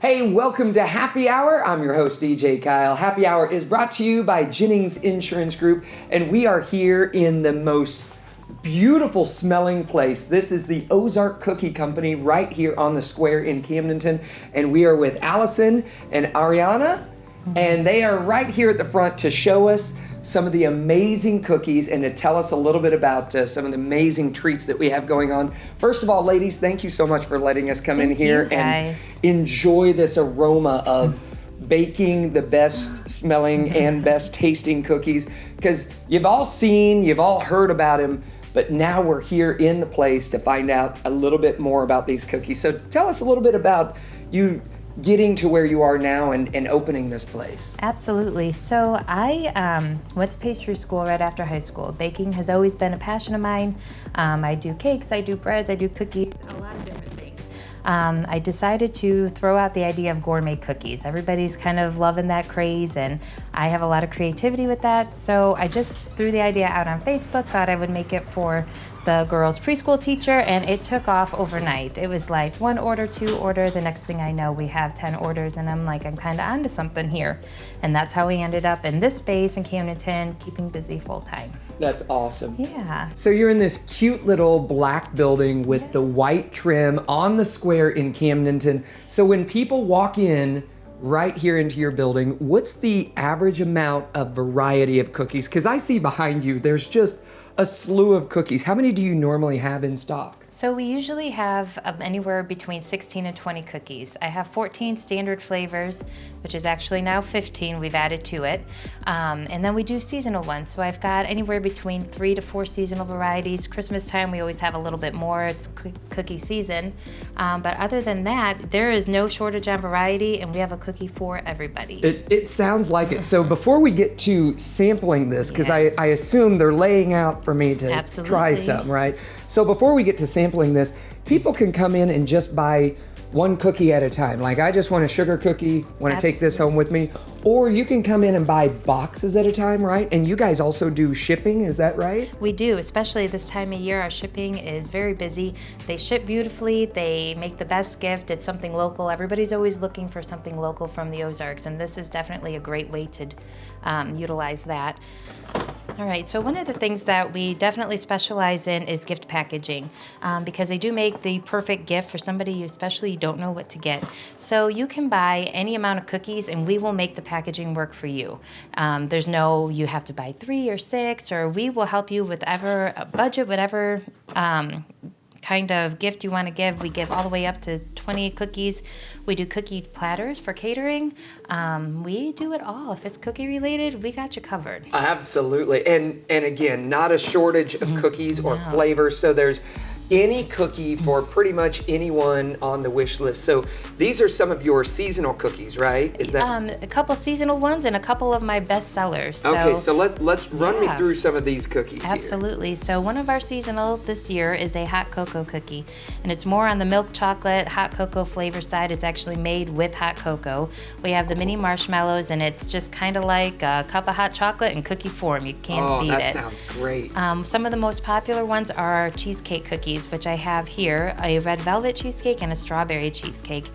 Hey, welcome to Happy Hour. I'm your host, DJ Kyle. Happy Hour is brought to you by Jennings Insurance Group, and we are here in the most beautiful smelling place. This is the Ozarks Cookie Company right here on the square in Camdenton, and we are with Allison and Ariana, and they are right here at the front to show us some of the amazing cookies and to tell us a little bit about some of the amazing treats that we have going on. First of all, ladies, thank you so much for letting us come in here and enjoy this aroma of baking the best smelling and best tasting cookies, because you've all seen, you've all heard about them, but now we're here in the place to find out a little bit more about these cookies. So tell us a little bit about you getting to where you are now and opening this place. Absolutely. So I went to pastry school right after high school. Baking has always been a passion of mine. I do cakes, I do breads, I do cookies, a lot of different things. I decided to throw out the idea of gourmet cookies. Everybody's kind of loving that craze, and I have a lot of creativity with that. So I just threw the idea out on Facebook, thought I would make it for the girls' preschool teacher, and it took off overnight. It was like 1 order, 2 order. The next thing I know, we have 10 orders, and I'm like, I'm kind of onto something here. And that's how we ended up in this space in Camdenton, keeping busy full time. That's awesome. Yeah. So you're in this cute little black building with the white trim on the square in Camdenton. So when people walk in right here into your building, what's the average amount of variety of cookies? Because I see behind you, there's just a slew of cookies. How many do you normally have in stock? So we usually have anywhere between 16 and 20 cookies. I have 14 standard flavors, which is actually now 15. We've added to it. And then we do seasonal ones. So I've got anywhere between 3 to 4 seasonal varieties. Christmas time, we always have a little bit more. It's cookie season. But other than that, there is no shortage on variety, and we have a cookie for everybody. It sounds like it. So before we get to sampling this, because I assume they're laying out for me to try some, right? So before we get to sampling this, people can come in and just buy one cookie at a time. Like, I just want a sugar cookie, want to take this home with me. Or you can come in and buy boxes at a time, right? And you guys also do shipping, is that right? We do, especially this time of year. Our shipping is very busy. They ship beautifully. They make the best gift. It's something local. Everybody's always looking for something local from the Ozarks, and this is definitely a great way to utilize that. All right, so one of the things that we definitely specialize in is gift packaging, because they do make the perfect gift for somebody you especially don't know what to get. So you can buy any amount of cookies, and we will make the packaging work for you. There's no, you have to buy 3 or 6, or we will help you with whatever budget, whatever kind of gift you want to give. We give all the way up to 20 cookies. We do cookie platters for catering. We do it all. If it's cookie related, we got you covered. Absolutely. And again, not a shortage of cookies or flavors. So there's any cookie for pretty much anyone on the wish list. So these are some of your seasonal cookies, right? Is that a couple seasonal ones and a couple of my best sellers. Okay, so let's run me through some of these cookies. Absolutely. Here. So one of our seasonal this year is a hot cocoa cookie, and it's more on the milk chocolate hot cocoa flavor side. It's actually made with hot cocoa. We have the mini marshmallows, and it's just kind of like a cup of hot chocolate in cookie form. You can't beat it. Oh, that sounds great. Some of the most popular ones are our cheesecake cookies, which I have here, a red velvet cheesecake and a strawberry cheesecake.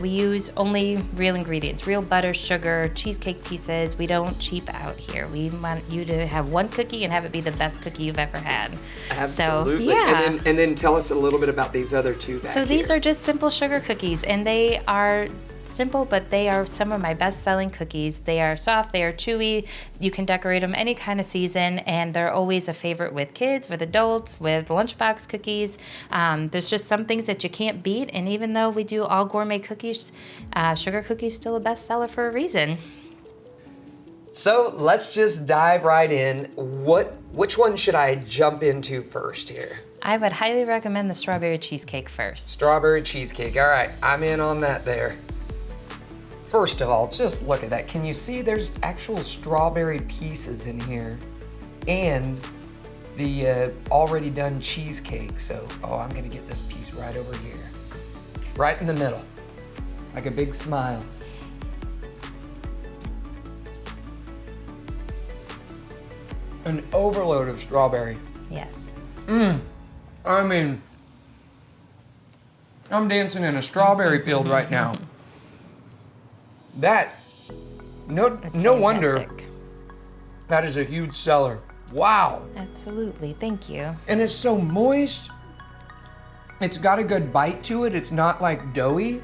We use only real ingredients, real butter, sugar, cheesecake pieces. We don't cheap out here. We want you to have one cookie and have it be the best cookie you've ever had. Absolutely. So, yeah. And then tell us a little bit about these other two back So these are just simple sugar cookies, and they are simple, but they are some of my best-selling cookies. They are soft, they are chewy. You can decorate them any kind of season, and they're always a favorite with kids, with adults, with lunchbox cookies. There's just some things that you can't beat, and even though we do all gourmet cookies, sugar cookies still a bestseller for a reason. So let's just dive right in. Which one should I jump into first here? I would highly recommend the strawberry cheesecake first. Strawberry cheesecake. All right, I'm in on that there. First of all, just look at that. Can you see there's actual strawberry pieces in here? And the already done cheesecake. So, I'm gonna get this piece right over here. Right in the middle. Like a big smile. An overload of strawberry. Yes. I mean, I'm dancing in a strawberry field right now. That, It's no wonder fantastic. that is a huge seller. Wow. Absolutely, thank you. And it's so moist. It's got a good bite to it. It's not like doughy.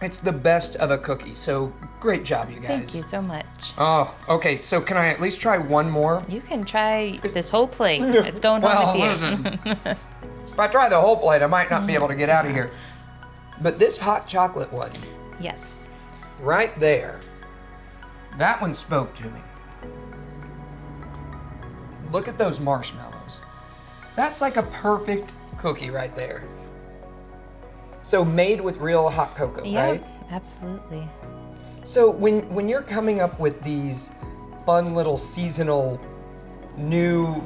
It's the best of a cookie. So great job, you guys. Thank you so much. Oh, okay. So can I at least try one more? You can try this whole plate. It's going home with you. Listen, if I try the whole plate, I might not be able to get out of here. But this hot chocolate one, Yes. right there, that one spoke to me. Look at those marshmallows. That's like a perfect cookie right there. So made with real hot cocoa, Yeah, right? absolutely. So when you're coming up with these fun little seasonal new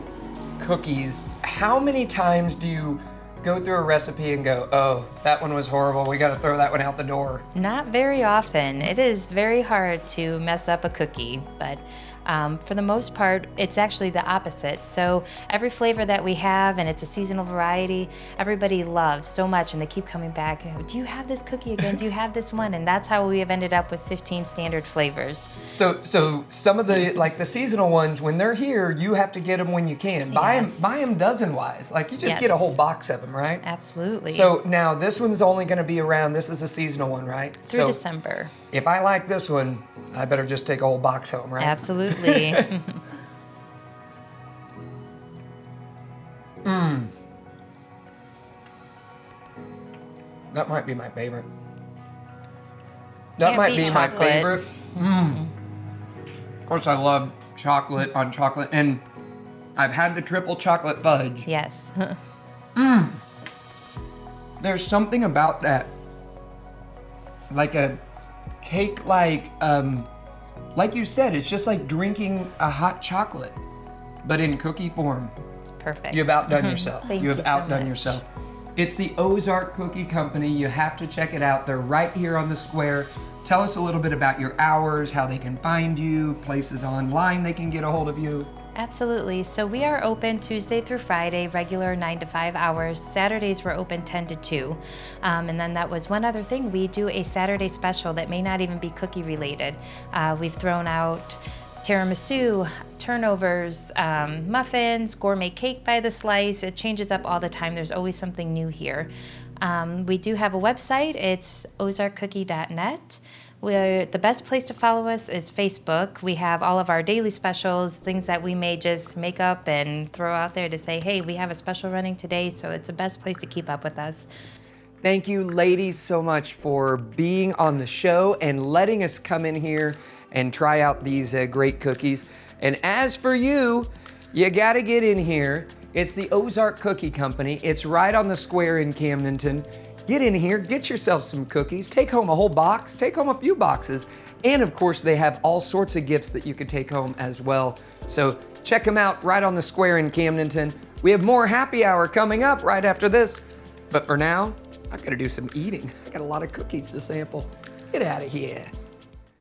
cookies, how many times do you go through a recipe and go, oh, that one was horrible, we gotta throw that one out the door? Not very often. It is very hard to mess up a cookie, but for the most part, it's actually the opposite. So every flavor that we have, and it's a seasonal variety, everybody loves so much, and they keep coming back. Do you have this cookie again? Do you have this one? And that's how we have ended up with 15 standard flavors. So some of the, like the seasonal ones, when they're here, you have to get them when you can. Yes. Buy them dozen-wise. Like you just Yes. get a whole box of them, right? Absolutely. So now this one's only gonna be around, this is a seasonal one, right? through So December. if I like this one, I better just take a whole box home, right? Absolutely. That might be my favorite. That Can't might beat be my chocolate. favorite. Of course, I love chocolate on chocolate, and I've had the triple chocolate fudge. Yes. There's something about that, like a cake, like you said, it's just like drinking a hot chocolate, but in cookie form. It's perfect. You've outdone yourself. Thank you have you so outdone much. yourself. It's the Ozark Cookie Company. You have to check it out. They're right here on the square. Tell us a little bit about your hours, how they can find you, places online they can get a hold of you. Absolutely. So we are open Tuesday through Friday, regular 9 to 5 hours. Saturdays we're open 10 to 2. And then that was one other thing. We do a Saturday special that may not even be cookie related. We've thrown out tiramisu, turnovers, muffins, gourmet cake by the slice. It changes up all the time. There's always something new here. We do have a website. It's ozarkcookie.net. The best place to follow us is Facebook. We have all of our daily specials, things that we may just make up and throw out there to say, hey, we have a special running today, so it's the best place to keep up with us. Thank you, ladies, so much for being on the show and letting us come in here and try out these great cookies. And as for you, you gotta get in here. It's the Ozark Cookie Company. It's right on the square in Camdenton. Get in here, get yourself some cookies, take home a whole box, take home a few boxes, and of course they have all sorts of gifts that you could take home as well. So check them out right on the square in Camdenton. We have more happy hour coming up right after this. But for now, I gotta do some eating. I got a lot of cookies to sample. Get out of here.